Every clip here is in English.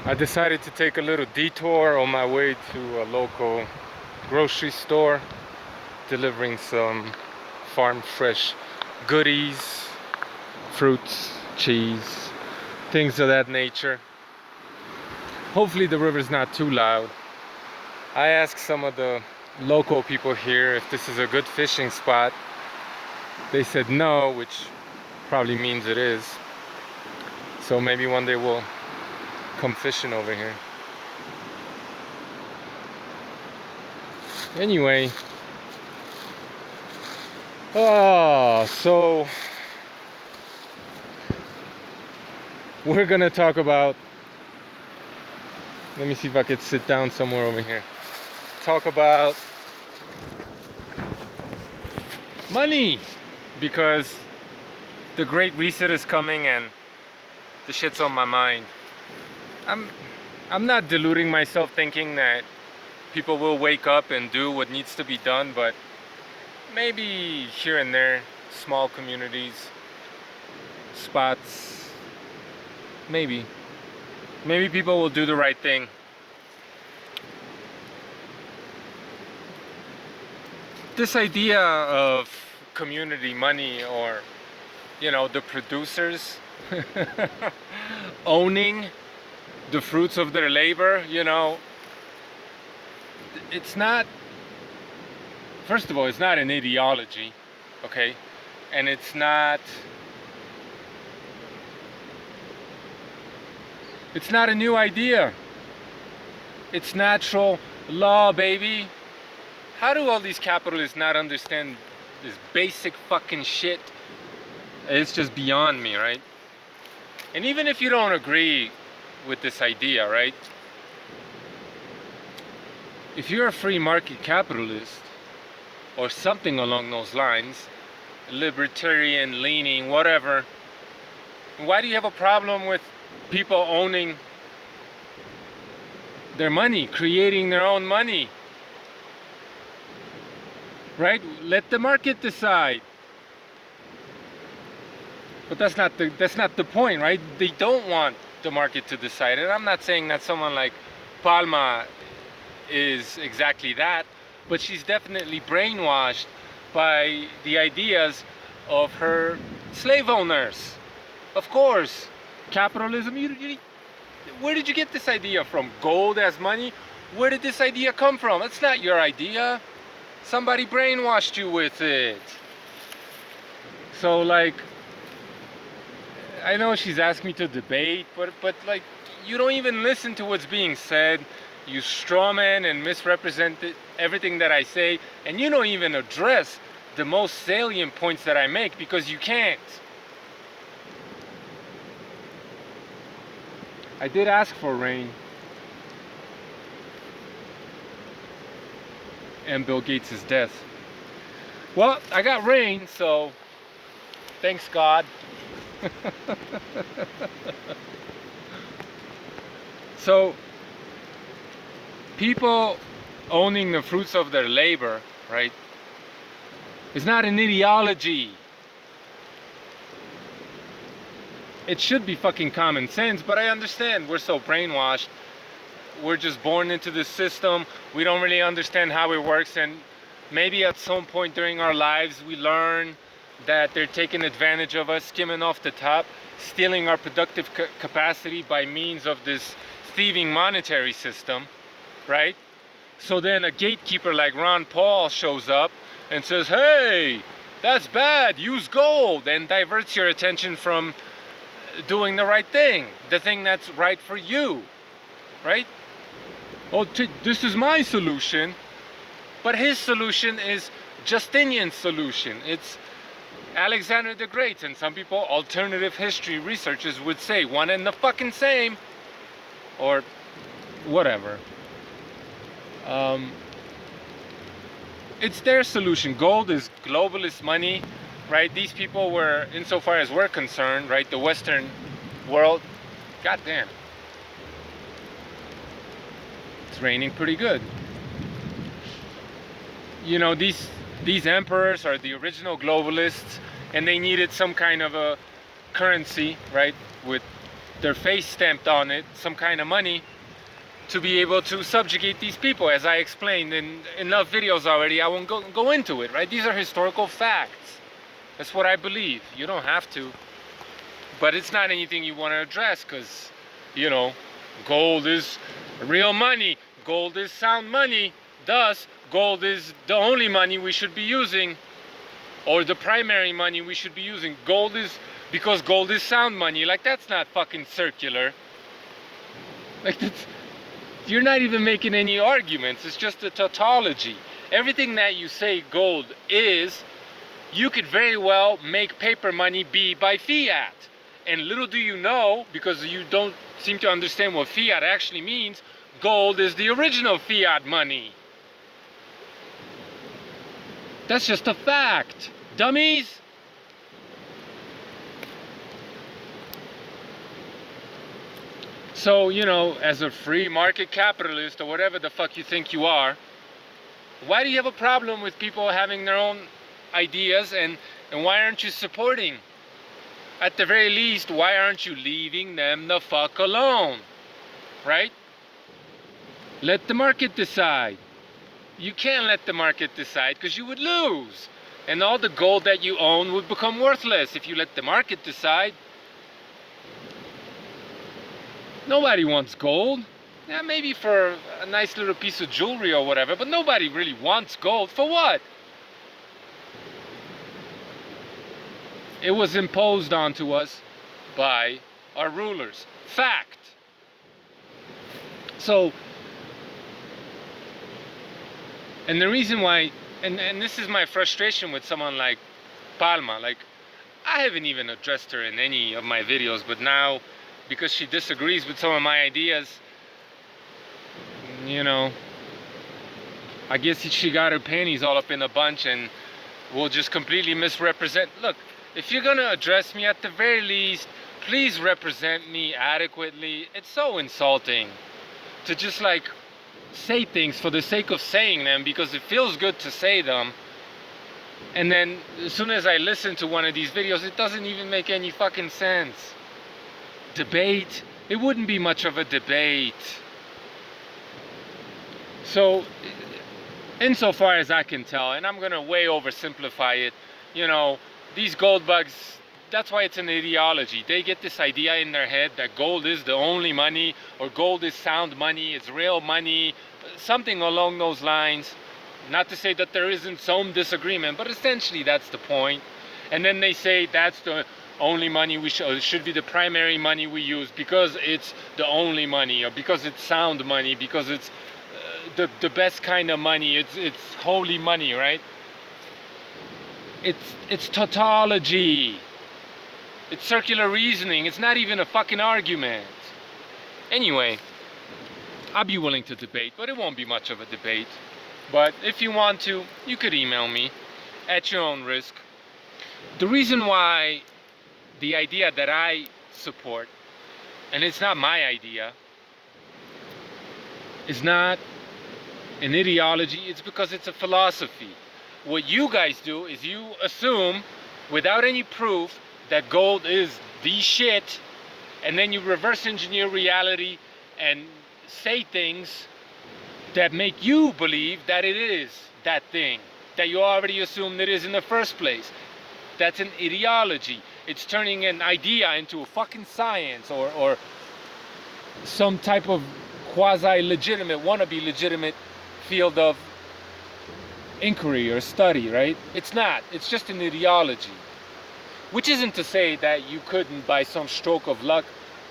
I decided to take a little detour on my way to a local grocery store, delivering some farm fresh goodies, fruits, cheese, things of that nature. Hopefully the river's not too loud. I asked some of the local people here if this is a good fishing spot. They said no, which probably means it is. So maybe one day we'll come fishing over here. Anyway, so we're gonna talk about, let me see if I could sit down somewhere over here. Talk about money, because the Great Reset is coming and the shit's on my mind. I'm not deluding myself thinking that people will wake up and do what needs to be done, but maybe here and there, small communities, spots, maybe people will do the right thing. This idea of community money, or the producers owning the fruits of their labor, it's not, first of all, it's not an ideology, okay? And it's not a new idea. It's natural law, baby. How do all these capitalists not understand this basic fucking shit? It's just beyond me, right? And even if you don't agree with this idea, right? If you're a free market capitalist or something along those lines, libertarian leaning, whatever, why do you have a problem with people owning their money, creating their own money? Right? Let the market decide. But that's not the point, right? They don't want the market to decide. And I'm not saying that someone like Palma is exactly that, but she's definitely brainwashed by the ideas of her slave owners. Of course, capitalism, where did you get this idea from? Gold as money? Where did this idea come from? It's not your idea. Somebody brainwashed you with it. So, like, I know she's asked me to debate, but like, you don't even listen to what's being said. You strawman and misrepresent everything that I say, and you don't even address the most salient points that I make, because you can't. I did ask for rain, and Bill Gates' death. Well, I got rain, so thanks God. So, people owning the fruits of their labor, right, is not an ideology. It should be fucking common sense, but I understand we're so brainwashed. We're just born into this system. We don't really understand how it works, and maybe at some point during our lives we learn that they're taking advantage of us, skimming off the top, stealing our productive capacity by means of this thieving monetary system, right? So then a gatekeeper like Ron Paul shows up and says, hey, that's bad, use gold, and diverts your attention from doing the right thing, the thing that's right for you, right? Oh, this is my solution, but his solution is Justinian's solution. It's Alexander the Great, and some people, alternative history researchers, would say one and the fucking same, or whatever. It's their solution. Gold is globalist money, right? These people were, insofar as we're concerned, right, the Western world, goddamn, it's raining pretty good. These emperors are the original globalists, and they needed some kind of a currency, right, with their face stamped on it, some kind of money, to be able to subjugate these people, as I explained in enough videos already. I won't go into it, right? These are historical facts. That's what I believe. You don't have to. But it's not anything you want to address because, you know, gold is real money. Gold is sound money. Thus, gold is the only money we should be using, or the primary money we should be using. Gold is, because gold is sound money. Like, that's not fucking circular. Like, that's, you're not even making any arguments. It's just a tautology. Everything that you say gold is, you could very well make paper money be by fiat. And little do you know, because you don't seem to understand what fiat actually means, gold is the original fiat money. That's just a fact, dummies. So, you know, as a free market capitalist, or whatever the fuck you think you are, why do you have a problem with people having their own ideas, and why aren't you supporting? At the very least, why aren't you leaving them the fuck alone? Right? Let the market decide. You can't let the market decide because you would lose. And all the gold that you own would become worthless if you let the market decide. Nobody wants gold. Yeah, maybe for a nice little piece of jewelry or whatever, but nobody really wants gold. For what? It was imposed onto us by our rulers. Fact. So, and the reason why, and this is my frustration with someone like Palma, like, I haven't even addressed her in any of my videos, but now, because she disagrees with some of my ideas, you know, I guess she got her panties all up in a bunch and will just completely misrepresent. Look, if you're gonna address me, at the very least, please represent me adequately. It's so insulting to just like say things for the sake of saying them because it feels good to say them, and then as soon as I listen to one of these videos, it doesn't even make any fucking sense. Debate, it wouldn't be much of a debate. So, insofar as I can tell, and I'm gonna way oversimplify it, you know, these gold bugs, that's why it's an ideology. They get this idea in their head that gold is the only money, or gold is sound money, it's real money, something along those lines. Not to say that there isn't some disagreement, but essentially that's the point. And then they say that's the only money we should be the primary money we use because it's the only money, or because it's sound money, because it's the best kind of money, it's holy money, right? It's tautology. It's circular reasoning. It's not even a fucking argument. Anyway, I'll be willing to debate, but it won't be much of a debate. But if you want to, you could email me at your own risk. The reason why the idea that I support, and it's not my idea, is not an ideology, it's because it's a philosophy. What you guys do is you assume, without any proof, that gold is the shit, and then you reverse engineer reality and say things that make you believe that it is that thing that you already assumed it is in the first place. That's an ideology. It's turning an idea into a fucking science, or some type of quasi-legitimate, wannabe legitimate field of inquiry or study, right? It's not. It's just an ideology. Which isn't to say that you couldn't, by some stroke of luck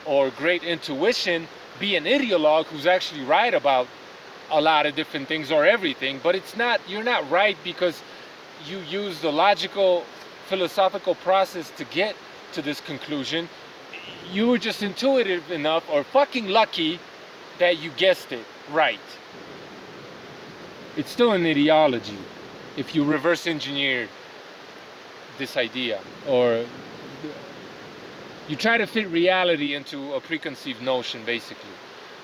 or great intuition, be an ideologue who's actually right about a lot of different things or everything, but it's not, you're not right because you use the logical, philosophical process to get to this conclusion. You were just intuitive enough or fucking lucky that you guessed it right. It's still an ideology if you reverse engineer this idea, or you try to fit reality into a preconceived notion, basically.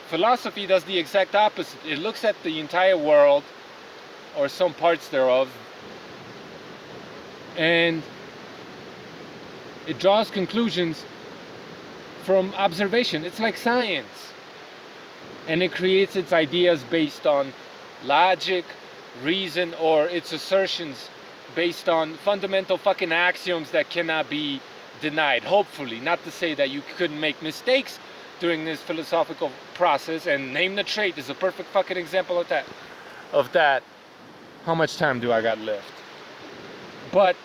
Philosophy does the exact opposite. It looks at the entire world, or some parts thereof, and it draws conclusions from observation. It's like science. And it creates its ideas based on logic, reason, or its assertions based on fundamental fucking axioms that cannot be denied. Hopefully, not to say that you couldn't make mistakes during this philosophical process, and Name the Trait is a perfect fucking example of that. How much time do I got left? But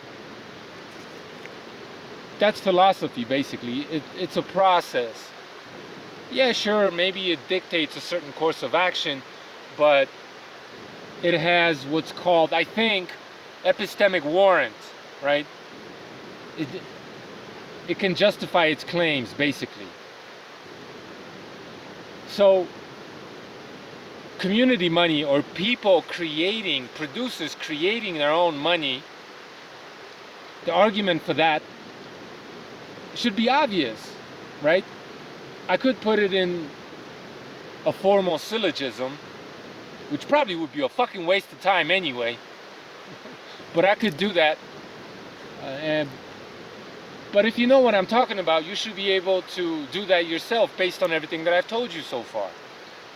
that's philosophy, basically. It's a process. Yeah, sure, maybe it dictates a certain course of action, but it has what's called, I think, epistemic warrant, right? It can justify its claims, basically. So, community money, or people creating, producers creating their own money, the argument for that should be obvious, right? I could put it in a formal syllogism, which probably would be a fucking waste of time anyway. But I could do that. But if you know what I'm talking about, you should be able to do that yourself based on everything that I've told you so far,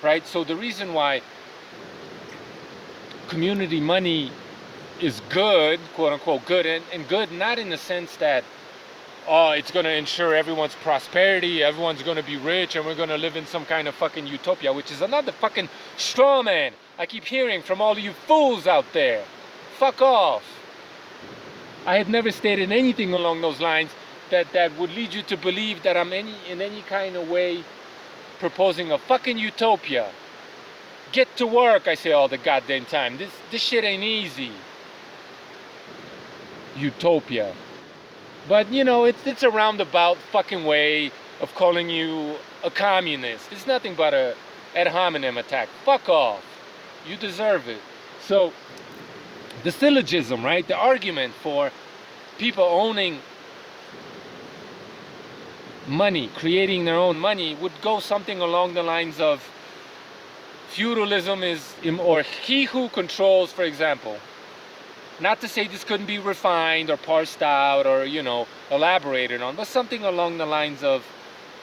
right? So the reason why community money is good, quote unquote good, and good not in the sense that, oh, it's going to ensure everyone's prosperity, everyone's going to be rich, and we're going to live in some kind of fucking utopia, which is another fucking straw man I keep hearing from all of you fools out there. Fuck off. I have never stated anything along those lines that would lead you to believe that I'm in any kind of way proposing a fucking utopia. Get to work, I say all the goddamn time. This shit ain't easy. Utopia. But, you know, it's a roundabout fucking way of calling you a communist. It's nothing but a ad hominem attack. Fuck off. You deserve it. So, the syllogism, right? The argument for people owning money, creating their own money, would go something along the lines of feudalism is, or he who controls, for example. Not to say this couldn't be refined or parsed out or, you know, elaborated on, but something along the lines of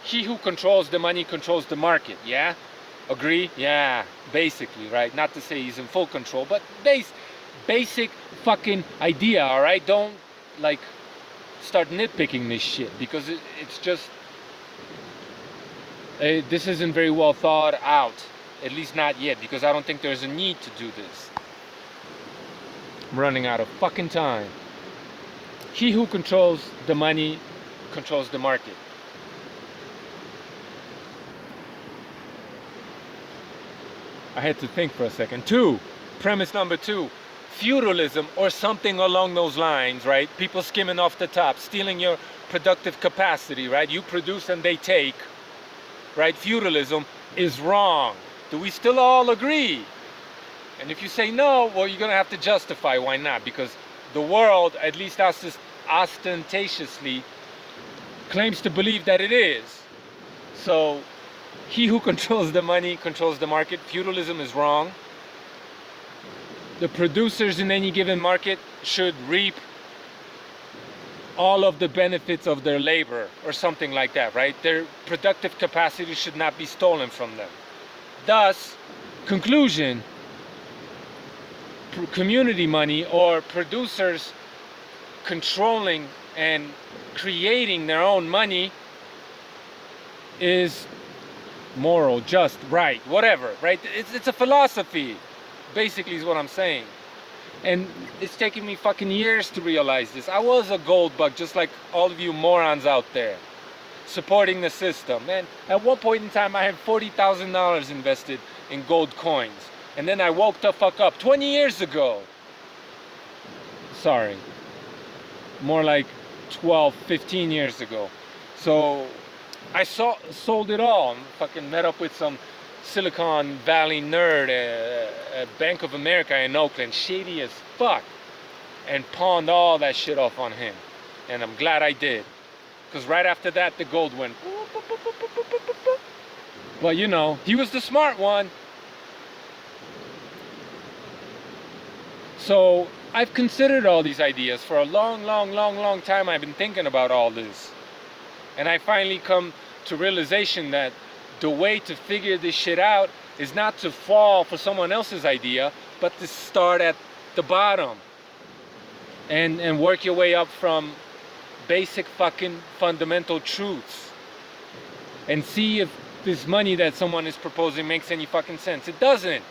he who controls the money controls the market, yeah? Agree? Yeah, basically, right? Not to say he's in full control, but basic fucking idea, all right? Don't, like, start nitpicking this shit, because it's just, this isn't very well thought out, at least not yet, because I don't think there's a need to do this. I'm running out of fucking time. He who controls the money controls the market. I had to think for a second. Premise number 2, feudalism or something along those lines, right? People skimming off the top, stealing your productive capacity, right? You produce and they take, right? Feudalism is wrong. Do we still all agree? And if you say no, well, you're going to have to justify why not. Because the world, at least ostentatiously, claims to believe that it is. So, he who controls the money controls the market. Feudalism is wrong. The producers in any given market should reap all of the benefits of their labor, or something like that, right? Their productive capacity should not be stolen from them. Thus, conclusion, community money or producers controlling and creating their own money is moral, just, right, whatever, right? It's a philosophy, basically, is what I'm saying. And it's taken me fucking years to realize this. I was a gold bug, just like all of you morons out there, supporting the system. And at one point in time, I had $40,000 invested in gold coins. And then I woke the fuck up 20 years ago. Sorry. More like 12, 15 years ago. So I sold it all. Fucking met up with some Silicon Valley nerd at Bank of America in Oakland, shady as fuck, and pawned all that shit off on him. And I'm glad I did, because right after that the gold went. But you know, he was the smart one. So I've considered all these ideas for a long time. I've been thinking about all this, and I finally come to realization that the way to figure this shit out is not to fall for someone else's idea, but to start at the bottom and work your way up from basic fucking fundamental truths and see if this money that someone is proposing makes any fucking sense. It doesn't,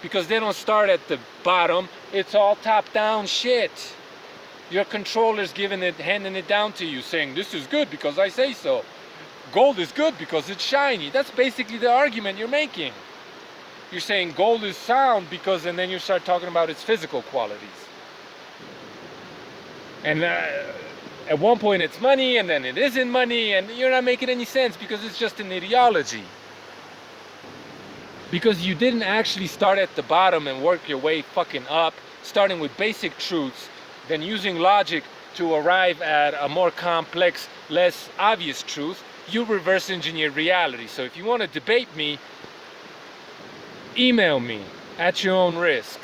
because they don't start at the bottom. It's all top-down shit. Your controller's handing it down to you, saying this is good because I say so. Gold is good because it's shiny. That's basically the argument you're making. You're saying gold is sound because, and then you start talking about its physical qualities. And at one point it's money, and then it isn't money, and you're not making any sense because it's just an ideology. Because you didn't actually start at the bottom and work your way fucking up, starting with basic truths, then using logic to arrive at a more complex, less obvious truth. You reverse engineer reality. So if you want to debate me, email me at your own risk.